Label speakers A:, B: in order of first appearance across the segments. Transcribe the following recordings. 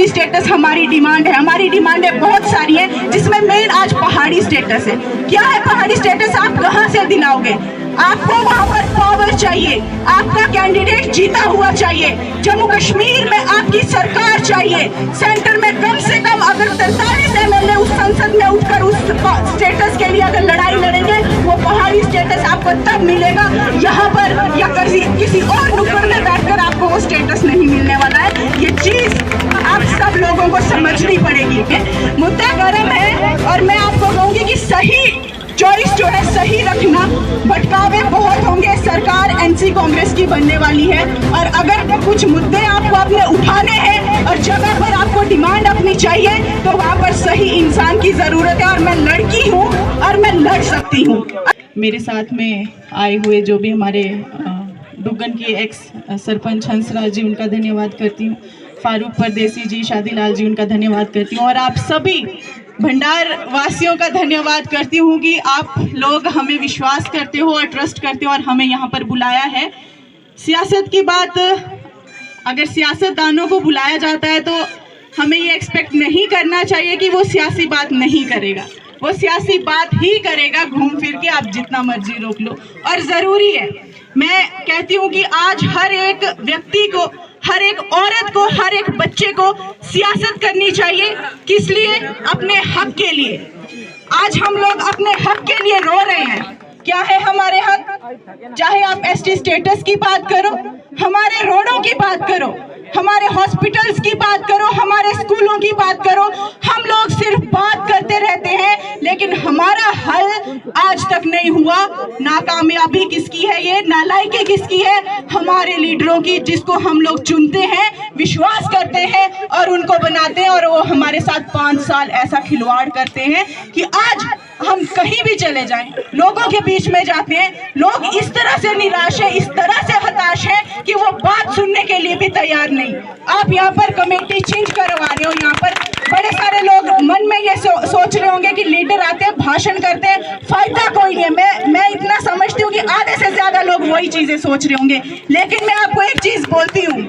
A: ST status हमारी demand है। हमारी डिमांडें बहुत सारी हैं, जिसमें मेन आज पहाड़ी स्टेटस है। क्या है पहाड़ी स्टेटस? आप कहां से दिलाओगे? आपको वहां पर पावर चाहिए, आपका कैंडिडेट जीता हुआ चाहिए, जम्मू कश्मीर में आपकी सरकार चाहिए, सेंटर में कम से कम अगर 43 MLA उस संसद में उठकर उस स्टेटस के लिए अगर लड़ाई लड़ेंगे, वो पहाड़ी स्टेटस आपको तब मिलेगा। यहाँ पर या किसी और नुक्कड़ में बैठकर आपको वो स्टेटस नहीं मिलने वाला है। ये चीज आप सब लोगों को समझनी पड़ेगी। मुद्दा गर्म है और मैं आपको कहूंगी कि सही चॉइस जो है सही रखना। भटकावे बहुत होंगे, सरकार एनसी कांग्रेस की बनने वाली है, और अगर कुछ मुद्दे आपको अपने उठाने हैं और जगह पर आपको डिमांड अपनी चाहिए, तो वहाँ पर सही इंसान की जरूरत है। और मैं लड़की हूँ और मैं लड़ सकती हूँ।
B: मेरे साथ में आए हुए जो भी हमारे डुग्गन के एक्स सरपंच हंसराज जी, उनका धन्यवाद करती हूँ। फारूक परदेसी जी, शादीलाल जी, उनका धन्यवाद करती हूँ। और आप सभी भंडार वासियों का धन्यवाद करती हूँ कि आप लोग हमें विश्वास करते हो और ट्रस्ट करते हो और हमें यहाँ पर बुलाया है। सियासत की बात, अगर सियासतदानों को बुलाया जाता है तो हमें ये एक्सपेक्ट नहीं करना चाहिए कि वो सियासी बात नहीं करेगा। वो सियासी बात ही करेगा, घूम फिर के आप जितना मर्जी रोक लो। और ज़रूरी है, मैं कहती हूँ कि आज हर एक व्यक्ति को, हर एक औरत को, हर एक बच्चे को सियासत करनी चाहिए। किस लिए? अपने हक के लिए। आज हम लोग अपने हक के लिए रो रहे हैं। क्या है हमारे हक? चाहे आप एसटी स्टेटस की बात करो, हमारे रोडों की बात करो, हमारे हॉस्पिटल्स की बात करो, हमारे स्कूलों की बात करो। हम लोग सिर्फ बात करते रहते हैं, लेकिन हमारा हल आज तक नहीं हुआ। नाकामयाबी किसकी है? ये नालायकी किसकी है? हमारे लीडरों की, जिसको हम लोग चुनते हैं, विश्वास करते हैं और उनको बनाते हैं, और वो हमारे साथ 5 साल ऐसा खिलवाड़ करते हैं कि आज हम कहीं भी चले जाएं, लोगों के बीच में जाते हैं, लोग इस तरह से निराश है, इस तरह से हताश है कि वो बात सुनने के लिए भी तैयार नहीं। आप यहाँ पर कमेटी चेंज करवा रहे हो। यहाँ पर बड़े सारे लोग मन में ये सोच रहे होंगे कि लीडर आते हैं, भाषण करते हैं, फायदा कोई नहीं। मैं इतना समझती हूँ कि आधे से ज्यादा लोग वही चीजें सोच रहे होंगे। लेकिन मैं आपको एक चीज बोलती हूँ,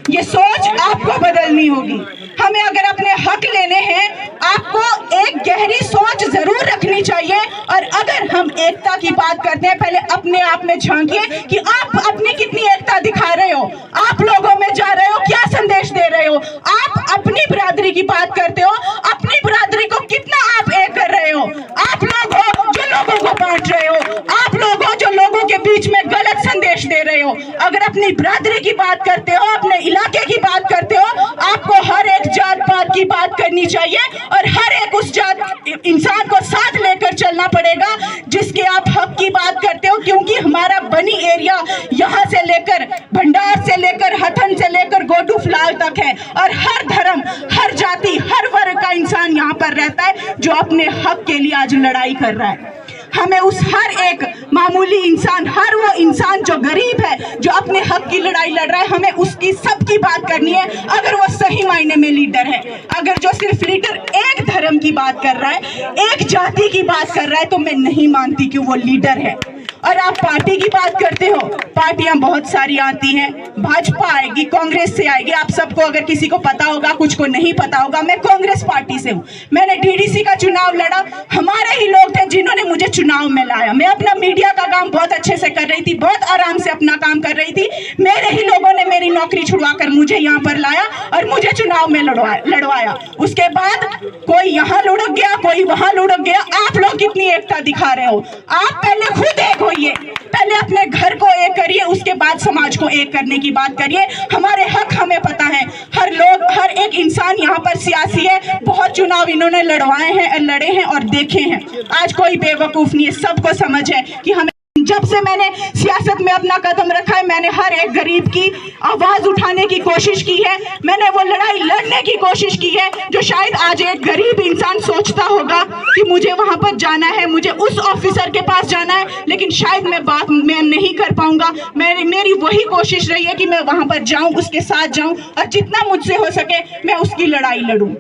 B: ये सोच आपको बदलनी होगी। हमें अगर अपने हक लेने हैं, आपको एक गहरी सोच जरूर रखनी चाहिए। और अगर हम एकता की बात करते हैं, पहले अपने आप में झांकिए कि आप अपनी कितनी एकता दिखा रहे हो, आप लोगों में जा रहे हो, क्या संदेश दे रहे हो। आप अपनी बिरादरी की बात करते हो, अपनी बिरादरी को कितना आप एक कर रहे हो। आप लोग हो जो लोगों को बांट रहे हो, आप लोग हो जो लोगों के बीच में गलत संदेश दे रहे हो। अगर अपनी बिरादरी की बात करते हो, अपने इलाके की बात करते हो, आपको हर एक जात पात की बात करनी चाहिए और हर एक उस जात इंसान को साथ लेकर चलना पड़ेगा जिसके आप हक की बात करते हो। क्योंकि हमारा बनी एरिया यहाँ से लेकर भंडार से लेकर हथन से लेकर गोटू फलाल तक है, और हर धर्म, हर जाति, हर वर्ग का इंसान यहाँ पर रहता है जो अपने हक के लिए आज लड़ाई कर रहा है। हमें उस हर एक मामूली इंसान, हर वो इंसान जो गरीब है, जो अपने हक की लड़ाई लड़ रहा है, हमें उसकी सबकी बात करनी है। अगर वो सही मायने में लीडर है, अगर जो सिर्फ लीडर एक धर्म की बात कर रहा है, एक जाति की बात कर रहा है, तो मैं नहीं मानती कि वो लीडर है। और आप पार्टी की बात करते हो, पार्टियां बहुत सारी आती हैं, भाजपा आएगी, कांग्रेस से आएगी। आप सबको अगर किसी को पता होगा, कुछ को नहीं पता होगा, मैं कांग्रेस पार्टी से हूँ। मैंने डीडीसी का चुनाव लड़ा, हमारे ही लोग थे जिन्होंने मुझे चुनाव में लाया। मैं अपना मीडिया का काम बहुत अच्छे से कर रही थी, बहुत आराम से अपना काम कर रही थी। मेरे ही लोगों ने मेरी नौकरी छुड़वा कर मुझे यहाँ पर लाया और मुझे चुनाव में लड़वाया। उसके बाद कोई यहाँ लुढ़क गया, कोई वहां लुढ़क गया। आप लोग कितनी एकता दिखा रहे हो? आप पहले खुद एक होइए, पहले अपने घर को एक करिए, उसके बाद समाज को एक करने की बात करिए। हमारे हक हमें पता है, हर लोग, हर एक इंसान यहाँ पर सियासी है। बहुत चुनाव इन्होंने लड़वाए हैं, लड़े हैं और देखे हैं। आज कोई बेवकूफ नहीं है, सबको समझ है कि हमें, जब से मैंने सियासत में अपना कदम रखा है, मैंने हर एक गरीब की आवाज उठाने की कोशिश की है। मैंने वो लड़ाई लड़ने की कोशिश की है जो शायद आज एक गरीब इंसान सोचता होगा कि मुझे वहां पर जाना है, मुझे उस ऑफिसर के पास जाना है, लेकिन शायद मैं नहीं कर पाऊंगा। मेरी वही कोशिश रही है कि मैं वहां पर जाऊं, उसके साथ जाऊं और जितना मुझसे हो सके मैं उसकी लड़ाई लड़ूं।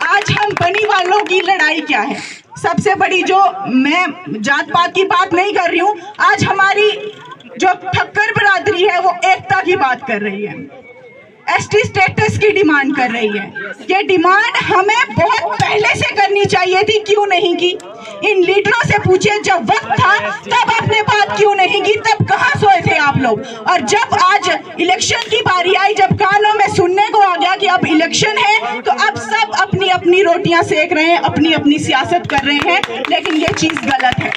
B: आज हम बनी वालों की लड़ाई क्या है? सबसे बड़ी, जो मैं जात पात की बात नहीं कर रही हूँ, आज हमारी जो ठक्कर बिरादरी है वो एकता की बात कर रही है।
A: एसटी स्टेटस की डिमांड कर रही है। ये डिमांड हमें बहुत पहले से करनी चाहिए थी, क्यों नहीं की? इन लीडरों से पूछिए, जब वक्त था तब आपने बात क्यों नहीं की? तब कहाँ सोए थे आप लोग? और जब आज इलेक्शन की बारी आई, जब कानों में सुनने को आ गया कि अब इलेक्शन है, तो अब सब अपनी अपनी रोटियां सेक रहे हैं, अपनी अपनी सियासत कर रहे हैं, लेकिन ये चीज गलत है।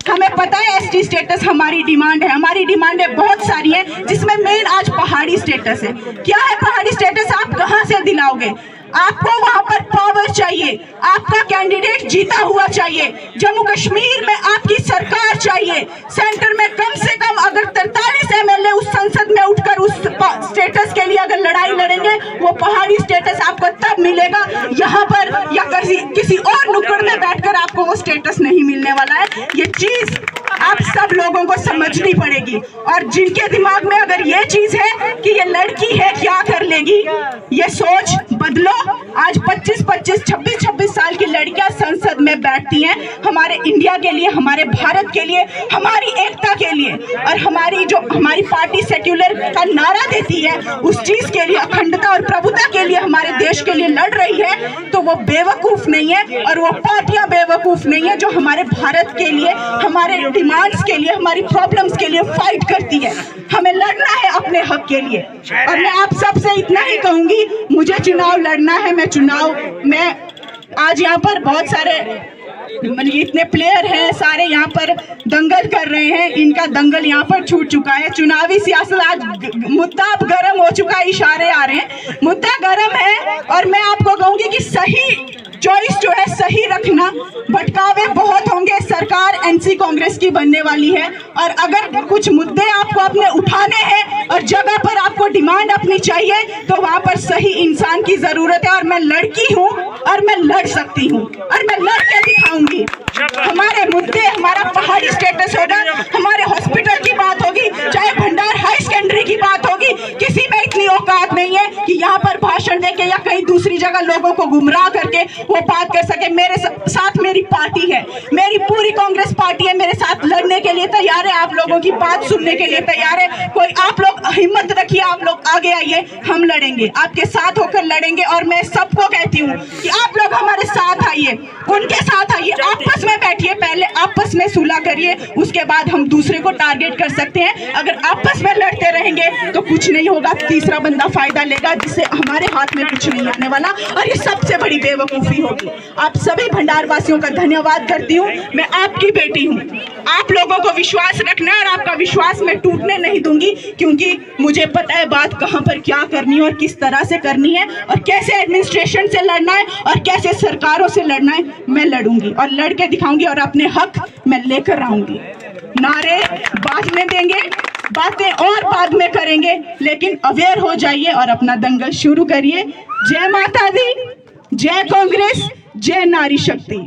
A: हमें पता है एसटी स्टेटस हमारी डिमांड है, हमारी डिमांडें बहुत सारी हैं, जिसमें मेन आज पहाड़ी स्टेटस है। क्या है पहाड़ी स्टेटस? आप कहां से दिलाओगे? आपको वहां पर पावर चाहिए, आपका कैंडिडेट जीता हुआ चाहिए, जम्मू कश्मीर में आपकी सरकार चाहिए, सेंटर में कम से कम अगर 43 एमएलए उस संसद में उठकर उस स्टेटस के लिए अगर लड़ाई लड़ेंगे, वो पहाड़ी स्टेटस आपको तब मिलेगा। यहाँ पर या किसी और नुक्कड़ में बैठकर आपको वो स्टेटस नहीं मिलने वाला है। ये चीज आप सब लोगों को समझनी पड़ेगी, और जिनके दिमाग में अगर ये चीज है कि ये लड़की है क्या कर लेगी, ये सोच बदलो। आज 25-25, 26-26 साल की लड़कियां संसद में बैठती हैं, हमारे इंडिया के लिए, हमारे भारत के लिए, हमारी एकता के लिए, और हमारी पार्टी सेक्युलर का नारा देती है, उस चीज के लिए, अखंडता और प्रभुता के लिए, हमारे देश के लिए लड़ रही है, तो वो बेवकूफ नहीं है, और वो पार्टियां बेवकूफ नहीं है जो हमारे भारत के लिए, हमारे डिमांड्स के लिए, हमारी प्रॉब्लम्स के लिए फाइट करती है। हमें लड़ना है अपने हक के लिए, और मैं आप सबसे इतना ही कहूंगी, मुझे चुनाव लड़ना है। मैं आज यहाँ पर बहुत सारे इतने प्लेयर हैं, सारे यहाँ पर दंगल कर रहे हैं, इनका दंगल यहाँ पर छूट चुका है। चुनावी सियासत आज मुद्दा अब गर्म हो चुका है, इशारे आ रहे हैं, मुद्दा गर्म है, और मैं आपको कहूंगी कि सही चॉइस जो है सही रखना। भटकावे बहुत होंगे, सरकार एनसी कांग्रेस की बनने वाली है, और अगर कुछ मुद्दे आपको अपने उठाने हैं और जगह पर आपको डिमांड अपनी चाहिए, तो वहां पर सही इंसान की जरूरत है। और मैं लड़की हूं और मैं लड़ सकती हूं, और मैं लड़ के दिखाऊंगी। हमारे मुद्दे, हमारा पहाड़ी स्टेटस होगा, हमारे हॉस्पिटल की बात होगी, चाहे भंडार हाई सेकेंडरी की बात होगी, किसी में इतनी औकात नहीं है कि यहाँ पर भाषण देके या कहीं दूसरी जगह लोगों को गुमराह करके वो बात कर सके। मेरे साथ मेरी पार्टी है, मेरी पूरी कांग्रेस पार्टी है, मेरे साथ लड़ने के लिए तैयार है, आप लोगों की बात सुनने के लिए तैयार है। कोई आप लोग हिम्मत रखिए, आप लोग आगे आइए, हम लड़ेंगे, आपके साथ होकर लड़ेंगे। और मैं सबको कहती हूँ कि आप लोग हमारे साथ आइए, उनके साथ आइए, आपस में बैठिए, पहले आपस में सुलह करिए, उसके बाद हम दूसरे को टारगेट कर सकते हैं। अगर आपस में लड़ते रहेंगे तो कुछ नहीं होगा, तीसरा बंदा फायदा लेगा, जिससे हमारे हाथ में कुछ नहीं आने वाला, और ये सबसे बड़ी बेवकूफी होगी। आप सभी भंडार वासियों का धन्यवाद करती हूँ। मैं आपकी बेटी हूँ, आप लोगों को विश्वास रखना है, और आपका विश्वास मैं टूटने नहीं दूंगी, क्योंकि मुझे पता है बात कहाँ पर क्या करनी है और किस तरह से करनी है, और कैसे एडमिनिस्ट्रेशन से लड़ना है और कैसे सरकारों से लड़ना है। मैं लड़ूंगी और लड़ के दिखाऊंगी, और अपने हक मैं लेकर आऊंगी। नारे बाद में देंगे, बातें और बाद में करेंगे, लेकिन अवेयर हो जाइए और अपना दंगल शुरू करिए। जय माता दी, जय कांग्रेस, जय नारी शक्ति।